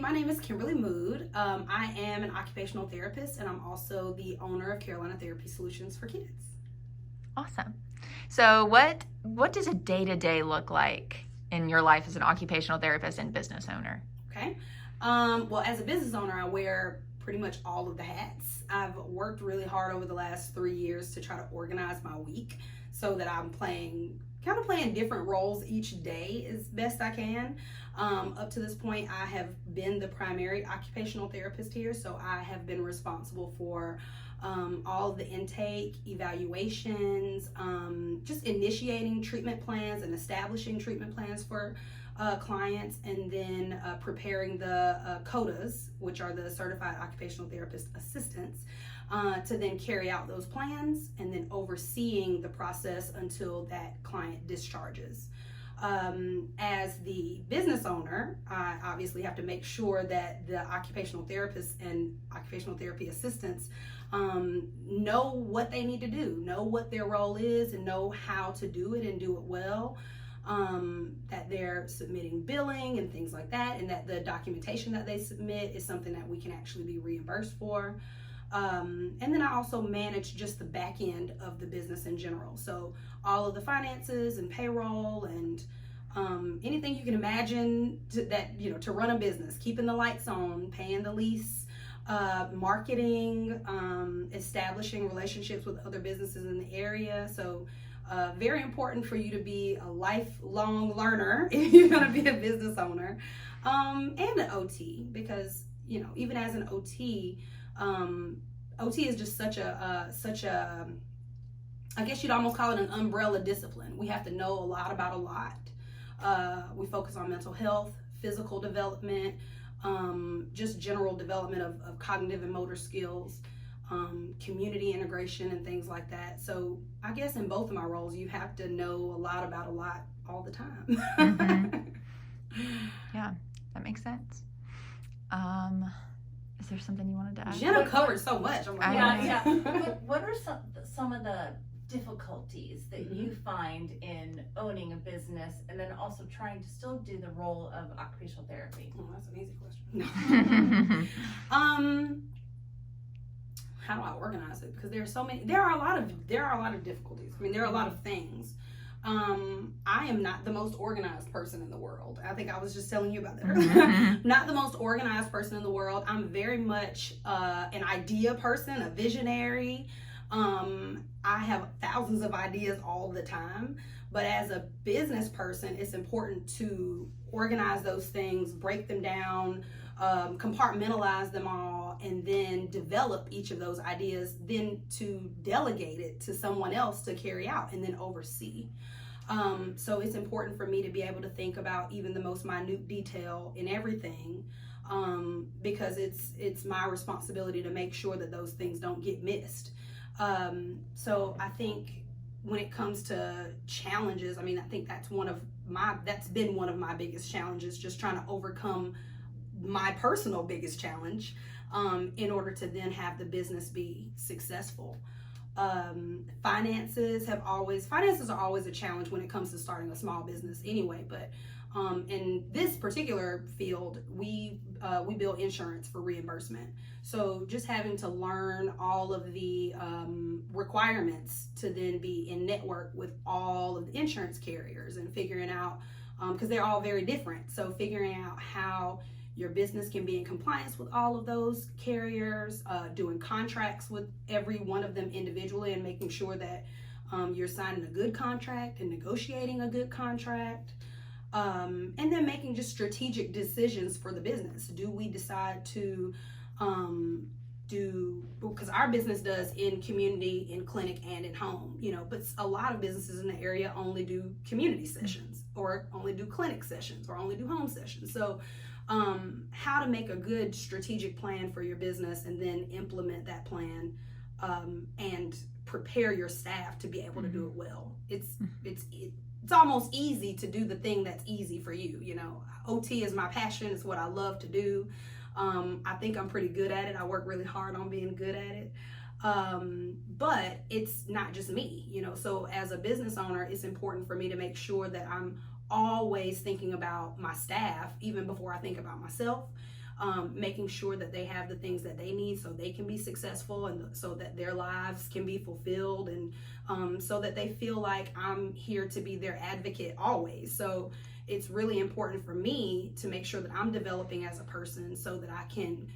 my name is Kimberly Mood. I am an occupational therapist, and I'm also the owner of Carolina Therapy Solutions for Kids. Awesome. So what does a day-to-day look like in your life as an occupational therapist and business owner? Okay. Well, as a business owner, I wear pretty much all of the hats. I've worked really hard over the last 3 years to try to organize my week so that I'm playing different roles each day as best I can. Up to this point, I have been the primary occupational therapist here, so I have been responsible for all of the intake, evaluations, just initiating treatment plans and establishing treatment plans for clients, and then preparing the COTAs, which are the Certified Occupational Therapist Assistants, to then carry out those plans, and then overseeing the process until that client discharges. As the business owner, I obviously have to make sure that the occupational therapists and occupational therapy assistants know what they need to do, know what their role is, and know how to do it and do it well. That they're submitting billing and things like that, and that the documentation that they submit is something that we can actually be reimbursed for. And then I also manage just the back end of the business in general. So all of the finances and payroll and anything you can imagine to run a business, keeping the lights on, paying the lease, marketing, establishing relationships with other businesses in the area. So very important for you to be a lifelong learner if you're going to be a business owner, and an OT, because even as an OT, OT is just such a I guess you'd almost call it an umbrella discipline. We have to know a lot about a lot. We focus on mental health, physical development, just general development of cognitive and motor skills, community integration and things like that. So I guess in both of my roles, you have to know a lot about a lot all the time. Mm-hmm. Yeah, that makes sense. Is there something you wanted to add? Jenna covered so much. I'm like, yeah. What are some of the difficulties that you find in owning a business and then also trying to still do the role of occupational therapy? Oh, that's an easy question. How do I organize it? Because there are a lot of difficulties. I mean, there are a lot of things. I am not the most organized person in the world. I think I was just telling you about that earlier. Not the most organized person in the world. I'm very much an idea person, a visionary. I have thousands of ideas all the time, but as a business person, it's important to organize those things, break them down, compartmentalize them all, and then develop each of those ideas, then to delegate it to someone else to carry out and then oversee. So it's important for me to be able to think about even the most minute detail in everything, because it's my responsibility to make sure that those things don't get missed. So I think when it comes to challenges, I mean, I think that's been one of my biggest challenges, just trying to overcome my personal biggest challenge, in order to then have the business be successful. Finances are always a challenge when it comes to starting a small business anyway, but in this particular field, we bill insurance for reimbursement. So just having to learn all of the requirements to then be in network with all of the insurance carriers and figuring out, because they're all very different. So figuring out how your business can be in compliance with all of those carriers, doing contracts with every one of them individually, and making sure that you're signing a good contract and negotiating a good contract. And then making just strategic decisions for the business. Do we decide to because our business does in community, in clinic, and in home, but a lot of businesses in the area only do community sessions, or only do clinic sessions, or only do home sessions. So how to make a good strategic plan for your business and then implement that plan, and prepare your staff to be able to do it well. It's almost easy to do the thing that's easy for you. OT is my passion. It's what I love to do. I think I'm pretty good at it. I work really hard on being good at it. But it's not just me, so as a business owner, it's important for me to make sure that I'm always thinking about my staff, even before I think about myself. making sure that they have the things that they need so they can be successful and so that their lives can be fulfilled, and so that they feel like I'm here to be their advocate always. So it's really important for me to make sure that I'm developing as a person so that I can,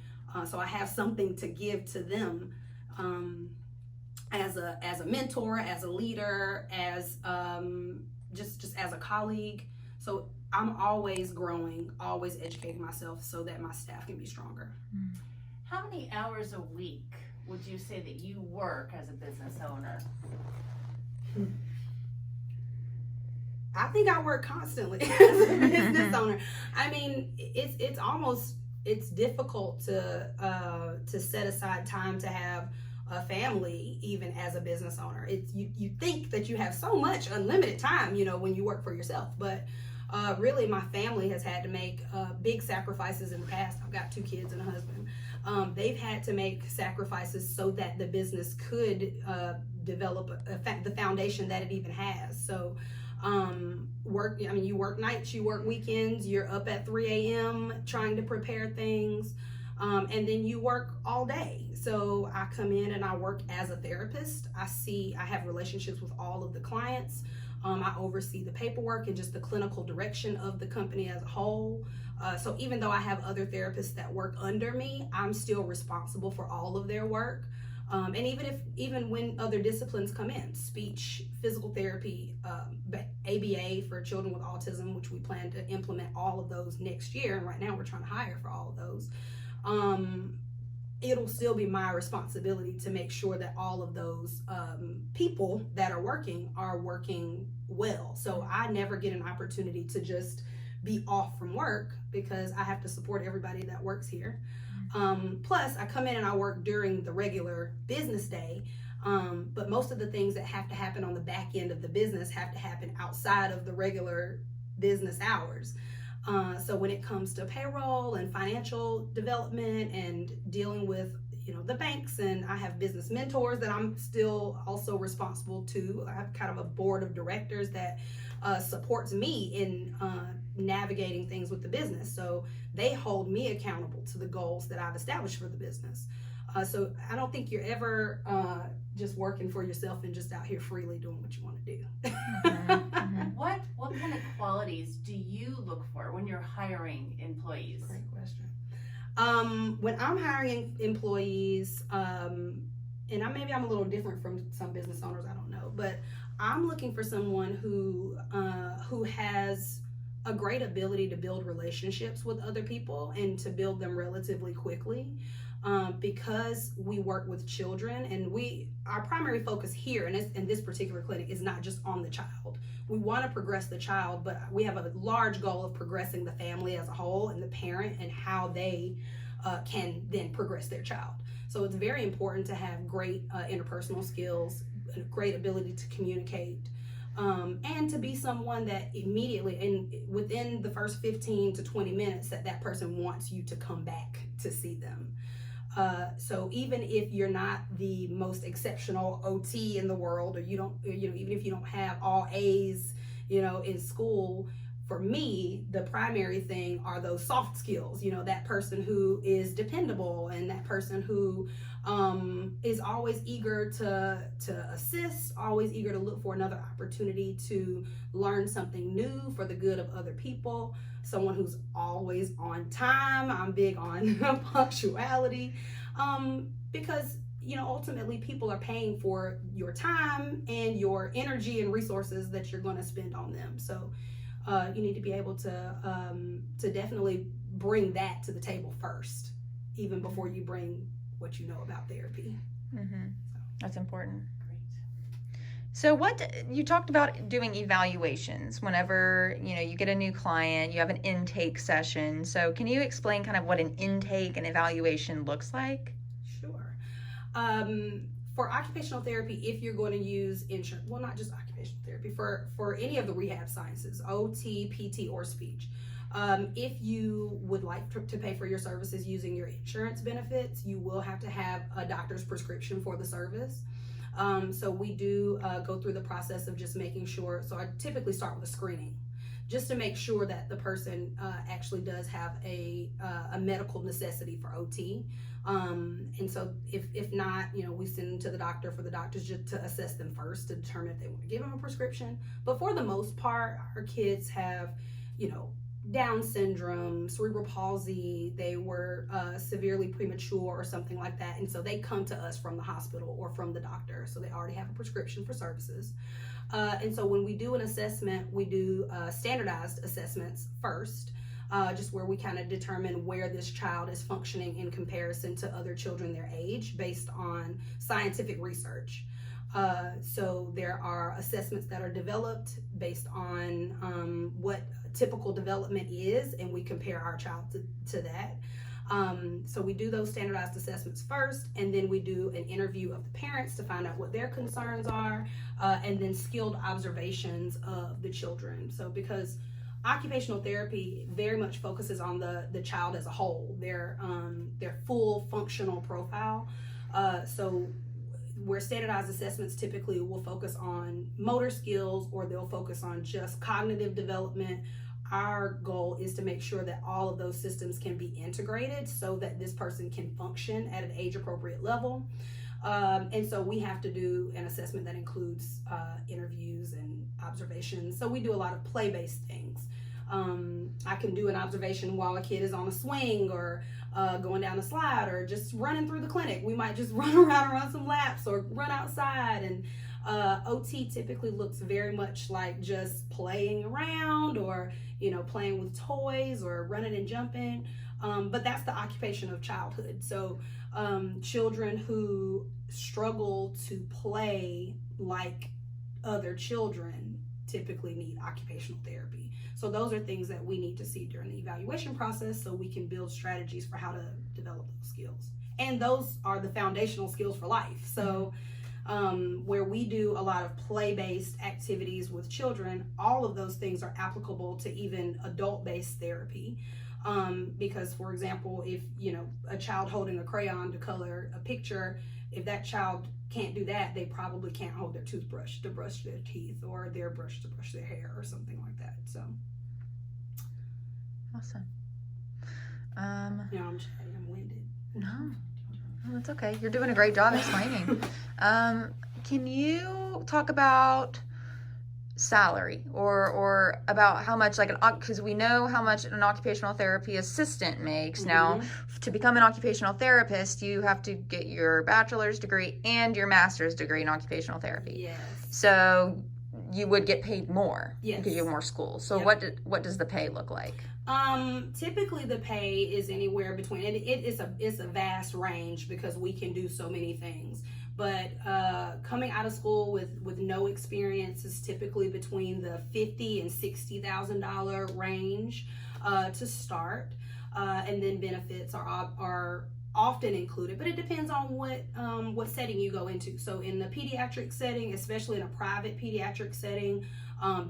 so I have something to give to them, as a mentor, as a leader, as just as a colleague. So I'm always growing, always educating myself so that my staff can be stronger. How many hours a week would you say that you work as a business owner? I think I work constantly as a business owner. I mean, it's difficult to set aside time to have a family, even as a business owner. It's you think that you have so much unlimited time, when you work for yourself, but really my family has had to make big sacrifices in the past. I've got 2 kids and a husband. They've had to make sacrifices so that the business could develop the foundation that it even has. So you work nights, you work weekends, you're up at 3 a.m. trying to prepare things, and then you work all day. So I come in and I work as a therapist. I have relationships with all of the clients. I oversee the paperwork and just the clinical direction of the company as a whole. So even though I have other therapists that work under me, I'm still responsible for all of their work. And even when other disciplines come in, speech, physical therapy, ABA for children with autism, which we plan to implement all of those next year. And right now we're trying to hire for all of those. It'll still be my responsibility to make sure that all of those people that are working well. So I never get an opportunity to just be off from work because I have to support everybody that works here. Plus, I come in and I work during the regular business day, but most of the things that have to happen on the back end of the business have to happen outside of the regular business hours. So when it comes to payroll and financial development and dealing with the banks, and I have business mentors that I'm still also responsible to. I have kind of a board of directors that supports me in navigating things with the business. So they hold me accountable to the goals that I've established for the business. So I don't think you're ever just working for yourself and just out here freely doing what you want to do. What kind of qualities do you look for when you're hiring employees? Great question. When I'm hiring employees, and maybe I'm a little different from some business owners, I don't know, but I'm looking for someone who has a great ability to build relationships with other people and to build them relatively quickly. Because we work with children, and our primary focus here in this particular clinic is not just on the child. We want to progress the child, but we have a large goal of progressing the family as a whole and the parent and how they can then progress their child. So it's very important to have great interpersonal skills, a great ability to communicate, and to be someone that immediately and within the first 15 to 20 minutes that person wants you to come back to see them. So even if you're not the most exceptional OT in the world, or even if you don't have all A's, in school, for me, the primary thing are those soft skills, that person who is dependable and that person who is always eager to assist, always eager to look for another opportunity to learn something new for the good of other people. Someone who's always on time. I'm big on punctuality, because ultimately people are paying for your time and your energy and resources that you're going to spend on them. So you need to be able to definitely bring that to the table first, even before you bring what you know about therapy. Mm-hmm. That's important. Great. So you talked about doing evaluations whenever, you get a new client, you have an intake session. So can you explain kind of what an intake and evaluation looks like? Sure. For occupational therapy, if you're going to use insurance, well, not just occupational therapy, for any of the rehab sciences, OT, PT, or speech, if you would like to pay for your services using your insurance benefits, you will have to have a doctor's prescription for the service. So we do go through the process of just making sure. So I typically start with a screening, just to make sure that the person actually does have a medical necessity for OT. And so if not, we send them to the doctor for the doctors just to assess them first to determine if they want to give them a prescription. But for the most part, our kids have, Down syndrome, cerebral palsy, they were severely premature or something like that. And so they come to us from the hospital or from the doctor. So they already have a prescription for services. And so when we do an assessment, we do standardized assessments first, just where we kind of determine where this child is functioning in comparison to other children their age based on scientific research. So there are assessments that are developed based on what typical development is, and we compare our child to that. So we do those standardized assessments first, and then we do an interview of the parents to find out what their concerns are, and then skilled observations of the children. So because occupational therapy very much focuses on the child as a whole, their full functional profile. So where standardized assessments typically will focus on motor skills or they'll focus on just cognitive development, our goal is to make sure that all of those systems can be integrated so that this person can function at an age appropriate level. And so we have to do an assessment that includes interviews and observations. So we do a lot of play-based things. I can do an observation while a kid is on a swing or going down a slide or just running through the clinic. We might just run around and run some laps or run outside. And OT typically looks very much like just playing around or, playing with toys or running and jumping. But that's the occupation of childhood. So children who struggle to play like other children typically need occupational therapy. So those are things that we need to see during the evaluation process so we can build strategies for how to develop those skills. And those are the foundational skills for life. So where we do a lot of play-based activities with children, all of those things are applicable to even adult-based therapy. Because, for example, if, a child holding a crayon to color a picture, if that child can't do that, they probably can't hold their toothbrush to brush their teeth or their brush to brush their hair or something like that. So awesome. I'm chatty, I'm winded. No, that's okay. You're doing a great job explaining. Can you talk about salary or about how much because we know how much an occupational therapy assistant makes. Mm-hmm. Now, to become an occupational therapist, you have to get your bachelor's degree and your master's degree in occupational therapy. Yes. So you would get paid more. Yes. Because you have more schools. So Yep. what does the pay look like? Typically the pay is anywhere between, it's a vast range because we can do so many things. But coming out of school with no experience is typically between the $50,000 and $60,000 range to start, and then benefits are often included. But it depends on what setting you go into. So in the pediatric setting, especially in a private pediatric setting,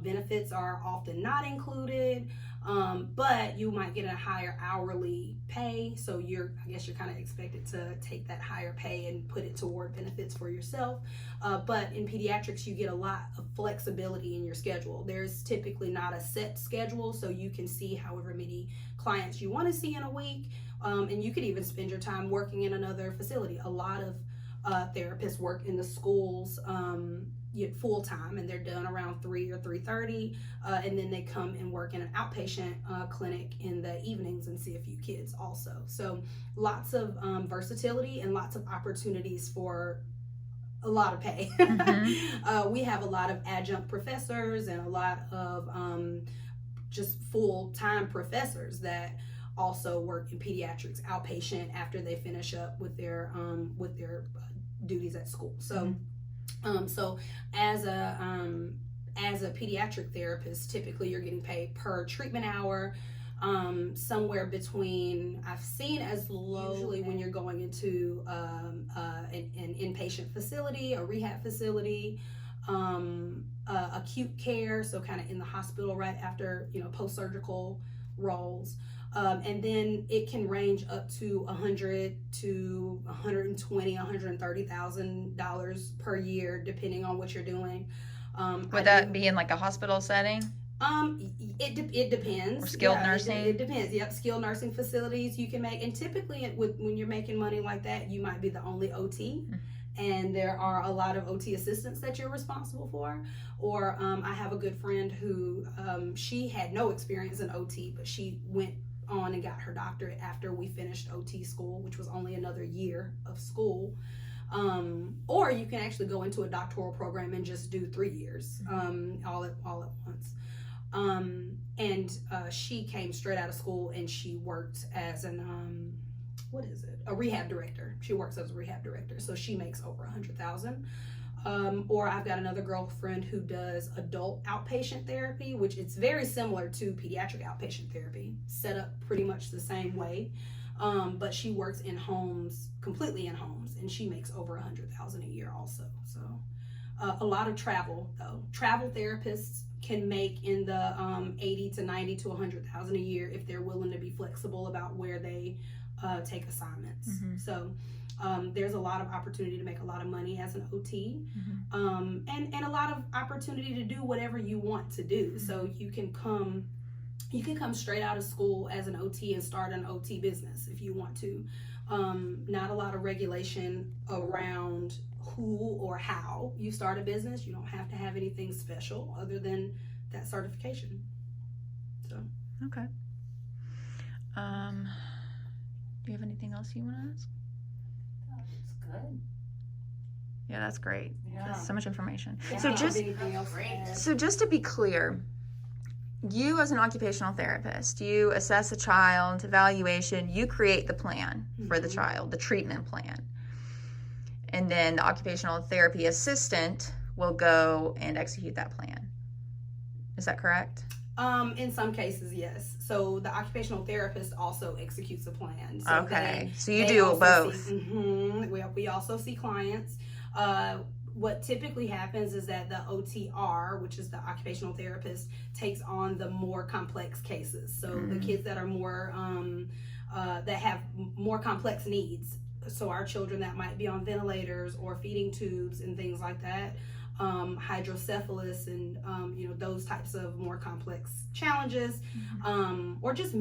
benefits are often not included. But you might get a higher hourly pay, so I guess you're kind of expected to take that higher pay and put it toward benefits for yourself. But in pediatrics, you get a lot of flexibility in your schedule. There's typically not a set schedule, so you can see however many clients you want to see in a week, and you could even spend your time working in another facility. A lot of therapists work in the schools full time, and they're done around 3 or 3:30, and then they come and work in an outpatient clinic in the evenings and see a few kids also. So lots of versatility and lots of opportunities for a lot of pay. Mm-hmm. We have a lot of adjunct professors and a lot of just full-time professors that also work in pediatrics outpatient after they finish up with their duties at school. So so as a pediatric therapist, typically you're getting paid per treatment hour, somewhere between, I've seen as low, usually when you're going into an inpatient facility, a rehab facility, acute care, so kind of in the hospital right after, post-surgical roles. And then it can range up to $100,000 to $120,000, $130,000 per year, depending on what you're doing. Would that be in like a hospital setting? It depends. Or skilled Yeah, nursing? It depends. Yep, skilled nursing facilities you can make, and typically when you're making money like that, you might be the only OT, and there are a lot of OT assistants that you're responsible for. Or I have a good friend who she had no experience in OT, but she went on and got her doctorate after we finished OT school, which was only another year of school. Or you can actually go into a doctoral program and just do 3 years all at once. And she came straight out of school and she worked as an a rehab director. She works as a rehab director, so she makes over $100,000. Or I've got another girlfriend who does adult outpatient therapy, which it's very similar to pediatric outpatient therapy, set up pretty much the same way. But she works in homes, completely in homes, and she makes over $100,000 a year also. So a lot of travel though. Travel therapists can make in the 80 to 90 to 100,000 a year if they're willing to be flexible about where they take assignments. So there's a lot of opportunity to make a lot of money as an OT, and a lot of opportunity to do whatever you want to do. So you can come straight out of school as an OT and start an OT business if you want to. Not a lot of regulation around who or how you start a business. You don't have to have anything special other than that certification. So Okay. Do you have anything else you want to ask? That's good. Yeah, that's great. Yeah. That's so much information. Yeah. So just anything else to add? So just to be clear, you as an occupational therapist, you assess a child, evaluation, you create the plan for the child, the treatment plan. And then the occupational therapy assistant will go and execute that plan. Is that correct? In some cases, yes. So the occupational therapist also executes a plan. So Okay. So you they do also both. We also see clients. What typically happens is that the OTR, which is the occupational therapist, takes on the more complex cases. So the kids that are more that have more complex needs. So our children that might be on ventilators or feeding tubes and things like that, hydrocephalus and those types of more complex challenges, or just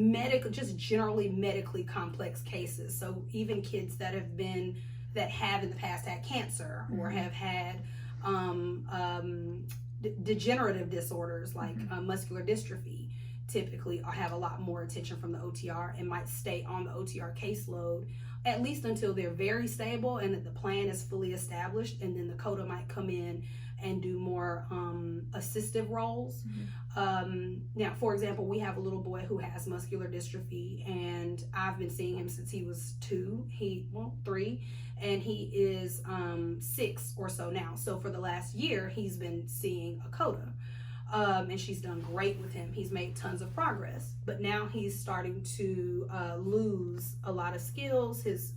generally medically complex cases. So even kids that have in the past had cancer or have had degenerative disorders like muscular dystrophy typically have a lot more attention from the OTR and might stay on the OTR caseload at least until they're very stable and that the plan is fully established, and then the CODA might come in and do more assistive roles. Now, for example, we have a little boy who has muscular dystrophy, and I've been seeing him since he was 3, and he is 6 or so now. So for the last year, he's been seeing a CODA. And she's done great with him. He's made tons of progress, but now he's starting to lose a lot of skills. His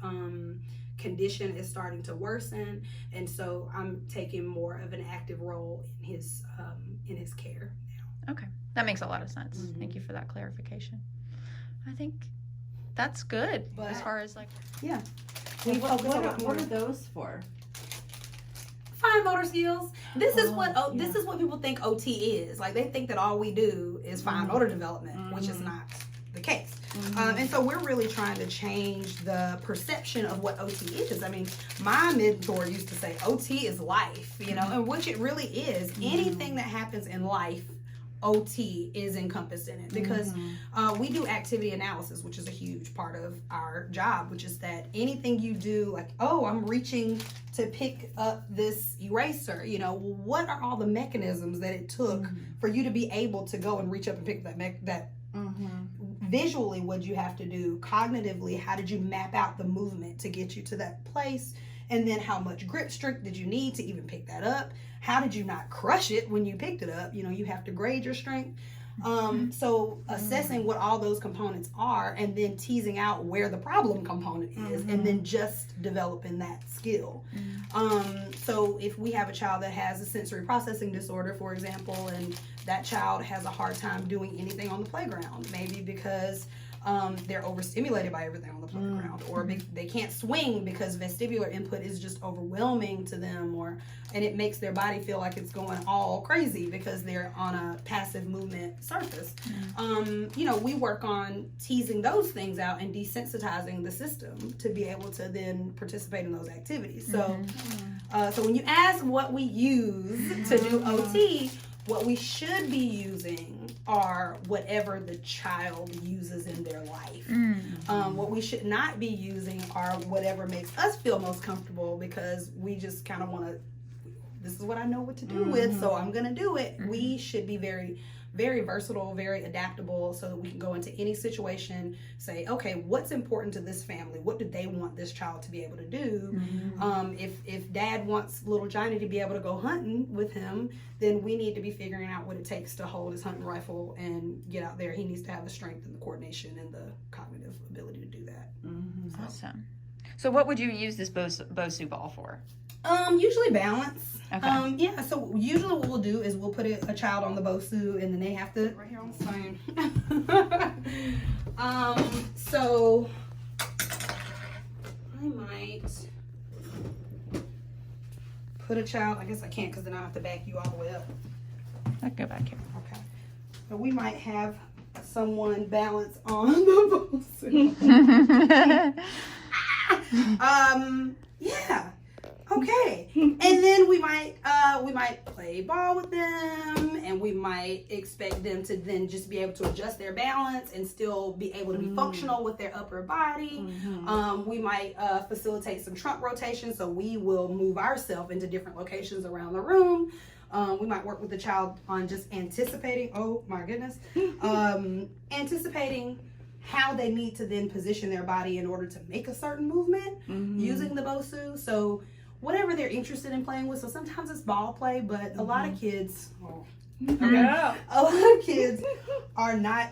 condition is starting to worsen, and so I'm taking more of an active role in his care now. Okay, that makes a lot of sense. Thank you for that clarification. I think that's good as far as like. Yeah. What are those for? Fine motor skills. This is what people think OT is. Like they think that all we do is fine motor development, which is not the case. And so we're really trying to change the perception of what OT is. I mean, my mentor used to say OT is life, and which it really is. Anything that happens in life, OT is encompassed in it, because we do activity analysis, which is a huge part of our job, which is that anything you do, like, I'm reaching to pick up this eraser, what are all the mechanisms that it took for you to be able to go and reach up and pick that visually, what you have to do, cognitively, how did you map out the movement to get you to that place, and then how much grip strength did you need to even pick that up? How did you not crush it when you picked it up? You have to grade your strength. So assessing what all those components are, and then teasing out where the problem component is, and then just developing that skill. So if we have a child that has a sensory processing disorder, for example, and that child has a hard time doing anything on the playground, maybe because they're overstimulated by everything on the playground, or they can't swing because vestibular input is just overwhelming to them, and it makes their body feel like it's going all crazy because they're on a passive movement surface. We work on teasing those things out and desensitizing the system to be able to then participate in those activities. So, so when you ask what we use to do OT, what we should be using are whatever the child uses in their life. What we should not be using are whatever makes us feel most comfortable, because we just kind of want to, this is what I know what to do with, so I'm going to do it. We should be very, very versatile, very adaptable, so that we can go into any situation, say, okay, what's important to this family? What do they want this child to be able to do? If dad wants little Johnny to be able to go hunting with him, then we need to be figuring out what it takes to hold his hunting rifle and get out there. He needs to have the strength and the coordination and the cognitive ability to do that. Awesome. So what would you use this BOSU ball for? Usually balance. Okay. Yeah, so usually what we'll do is we'll put a child on the BOSU, and then they have to, right here on the phone. So I might put a child, I guess I can't because then I have to back you all the way up. I'll go back here. Okay. So we might have someone balance on the BOSU. Yeah. Okay. And then we might play ball with them, and we might expect them to then just be able to adjust their balance and still be able to be functional with their upper body. We might facilitate some trunk rotation, so we will move ourselves into different locations around the room. We might work with the child on just anticipating, oh my goodness, anticipating how they need to then position their body in order to make a certain movement using the BOSU. So whatever they're interested in playing with. So sometimes it's ball play, but a lot of kids, a lot of kids are not,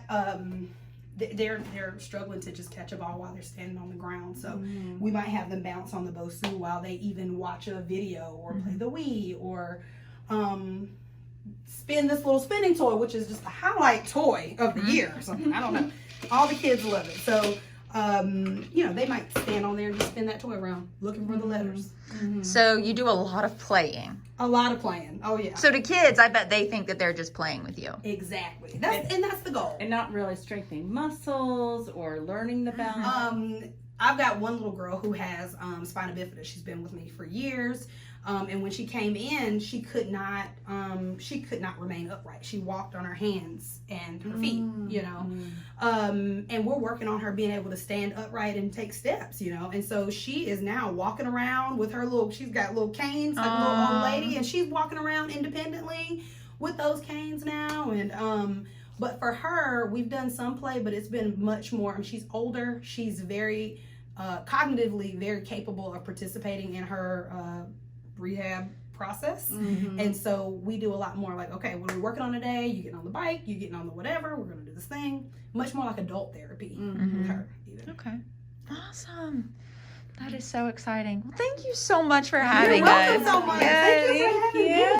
they're struggling to just catch a ball while they're standing on the ground. So we might have them bounce on the BOSU while they even watch a video or play the Wii, or spin this little spinning toy, which is just the highlight toy of the year or something. I don't know. All the kids love it. So they might stand on there and just spin that toy around looking for the letters. So you do a lot of playing. A lot of playing. Oh, yeah. So to kids, I bet they think that they're just playing with you. Exactly. That's the goal. And not really strengthening muscles or learning the balance. I've got one little girl who has spina bifida. She's been with me for years. And when she came in, she could not remain upright. She walked on her hands and her feet, and we're working on her being able to stand upright and take steps, and so she is now walking around with her she's got little canes, like a little old lady, and she's walking around independently with those canes now. And but for her, we've done some play, but it's been much more, and she's older. She's very cognitively very capable of participating in her rehab process. And so we do a lot more like, okay, when we're working on a day, you get on the bike, you getting on the whatever, we're going to do this thing. Much more like adult therapy with her even. Okay. Awesome. That is so exciting. Well, thank you so much for having You're welcome us. so much. Yes. Thank you for having me.